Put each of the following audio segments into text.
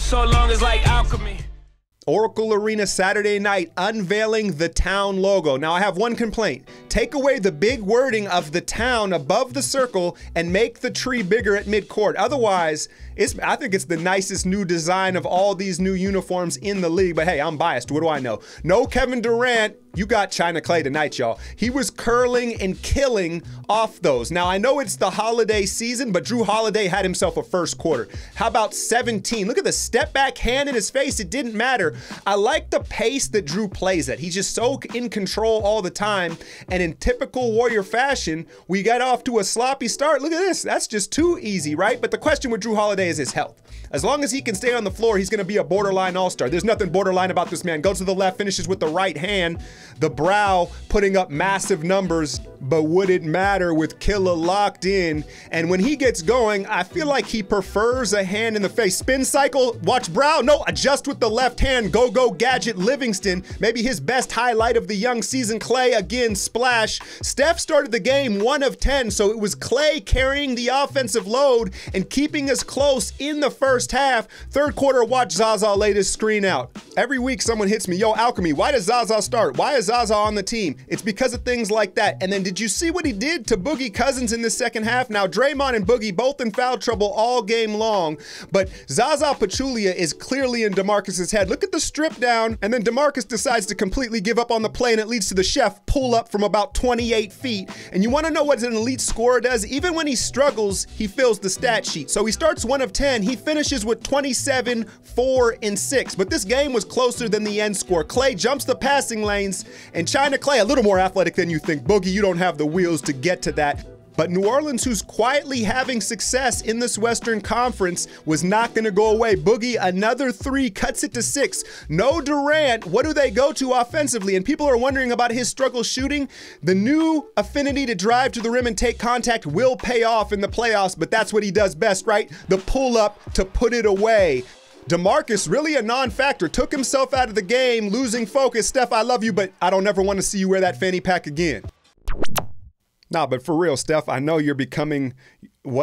so long it's like alchemy. Oracle Arena Saturday night, unveiling the town logo. Now I have one complaint. Take away the big wording of the town above the circle and make the tree bigger at midcourt. Otherwise, I think it's the nicest new design of all these new uniforms in the league. But hey, I'm biased. What do I know? No Kevin Durant. You got China Klay tonight, y'all. He was curling and killing off those. Now, I know it's the holiday season, but Drew Holiday had himself a first quarter. How about 17? Look at the step back hand in his face. It didn't matter. I like the pace that Drew plays at. He's just so in control all the time. And in typical Warrior fashion, we got off to a sloppy start. Look at this. That's just too easy, right? But the question with Drew Holiday is his health. As long as he can stay on the floor, he's going to be a borderline all-star. There's nothing borderline about this man. Goes to the left, finishes with the right hand. The brow putting up massive numbers, but would it matter with Killer locked in? And when he gets going, I feel like he prefers a hand in the face. Spin cycle, watch brow. No, adjust with the left hand. Go gadget Livingston. Maybe his best highlight of the young season. Klay again, splash. Steph started the game 1 of 10, so it was Klay carrying the offensive load and keeping us close in the first half. Third quarter, watch Zaza lay this screen out. Every week someone hits me, yo, Alchemy, why does Zaza start? Why is Zaza on the team? It's because of things like that. And then did you see what he did to Boogie Cousins in the second half? Now, Draymond and Boogie both in foul trouble all game long, but Zaza Pachulia is clearly in DeMarcus's head. Look at the strip down, and then DeMarcus decides to completely give up on the play, and it leads to the chef pull up from about 28 feet. And you want to know what an elite scorer does? Even when he struggles, he fills the stat sheet. So he starts 1 of 10. He finishes with 27, 4, and 6. But this game was closer than the end score. Klay jumps the passing lanes, and China Klay, a little more athletic than you think. Boogie, you don't have the wheels to get to that. But New Orleans, who's quietly having success in this Western Conference, was not going to go away. Boogie, another 3, cuts it to 6. No Durant. What do they go to offensively? And people are wondering about his struggle shooting. The new affinity to drive to the rim and take contact will pay off in the playoffs, but that's what he does best, right? The pull-up to put it away. DeMarcus, really a non-factor, took himself out of the game, losing focus. Steph, I love you, but I don't ever want to see you wear that fanny pack again. Nah, but for real, Steph, I know you're becoming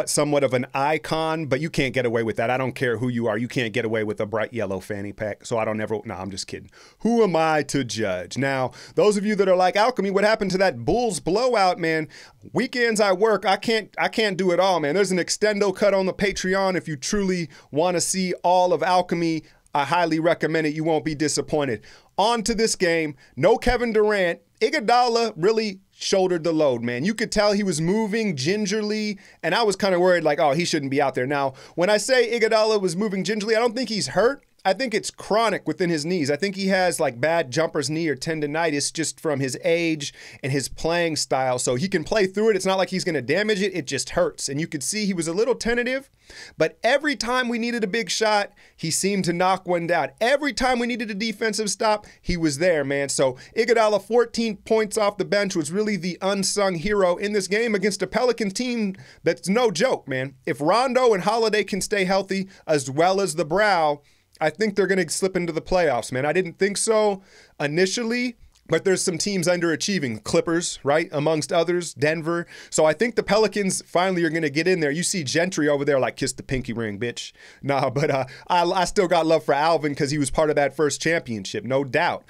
somewhat of an icon, but you can't get away with that. I don't care who you are. You can't get away with a bright yellow fanny pack. So I don't ever, no, I'm just kidding. Who am I to judge? Now, those of you that are like, Alchemy, what happened to that Bulls blowout, man? Weekends I work, I can't do it all, man. There's an extendo cut on the Patreon. If you truly want to see all of Alchemy, I highly recommend it. You won't be disappointed. On to this game. No Kevin Durant. Iguodala really shouldered the load, man. You could tell he was moving gingerly, and I was kind of worried, like, oh, he shouldn't be out there. Now, when I say Iguodala was moving gingerly, I don't think he's hurt. I think it's chronic within his knees. I think he has like bad jumper's knee or tendonitis just from his age and his playing style. So he can play through it. It's not like he's going to damage it. It just hurts. And you could see he was a little tentative, but every time we needed a big shot, he seemed to knock one down. Every time we needed a defensive stop, he was there, man. So Iguodala, 14 points off the bench, was really the unsung hero in this game against a Pelicans team that's no joke, man. If Rondo and Holiday can stay healthy as well as the brow, I think they're going to slip into the playoffs, man. I didn't think so initially, but there's some teams underachieving. Clippers, right, amongst others, Denver. So I think the Pelicans finally are going to get in there. You see Gentry over there like, kiss the pinky ring, bitch. Nah, but I still got love for Alvin because he was part of that first championship, no doubt.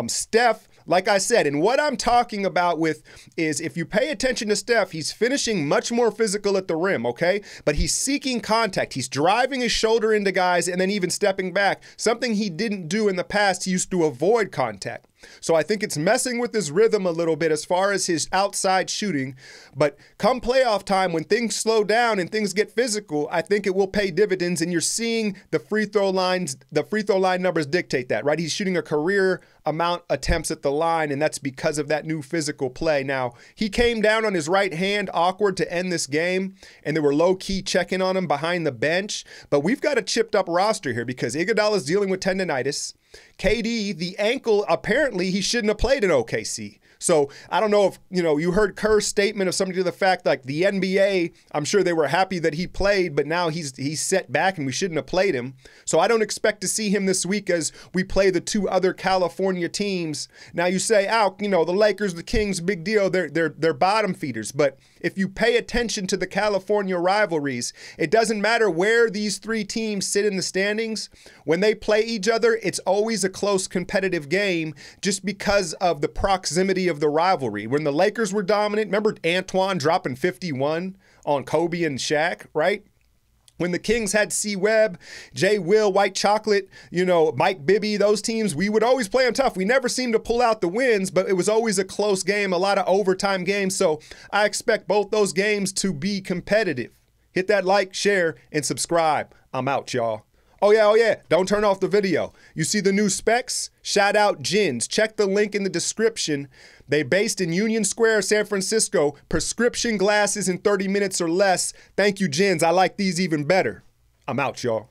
Steph, like I said, and what I'm talking about with is if you pay attention to Steph, he's finishing much more physical at the rim, okay? But he's seeking contact. He's driving his shoulder into guys and then even stepping back, something he didn't do in the past. He used to avoid contact. So I think it's messing with his rhythm a little bit as far as his outside shooting. But come playoff time, when things slow down and things get physical, I think it will pay dividends. And you're seeing the free throw line numbers dictate that, right? He's shooting a career amount attempts at the line, and that's because of that new physical play. Now, he came down on his right hand, awkward to end this game, and they were low-key checking on him behind the bench. But we've got a chipped-up roster here because Iguodala's dealing with tendonitis. KD, the ankle, apparently he shouldn't have played in OKC. So I don't know if, you heard Kerr's statement of something to the fact like the NBA, I'm sure they were happy that he played, but now he's set back and we shouldn't have played him. So I don't expect to see him this week as we play the 2 other California teams. Now you say, the Lakers, the Kings, big deal. They're bottom feeders. But if you pay attention to the California rivalries, it doesn't matter where these three teams sit in the standings. When they play each other, it's always a close competitive game just because of the proximity of the rivalry. When the Lakers were dominant, remember Antoine dropping 51 on Kobe and Shaq, right? When the Kings had C. Webb, J. Will, White Chocolate, Mike Bibby, those teams, we would always play them tough. We never seemed to pull out the wins, but it was always a close game, a lot of overtime games. So I expect both those games to be competitive. Hit that like, share, and subscribe. I'm out, y'all. Oh yeah, don't turn off the video. You see the new specs? Shout out JINS. Check the link in the description. They based in Union Square, San Francisco. Prescription glasses in 30 minutes or less. Thank you, JINS. I like these even better. I'm out, y'all.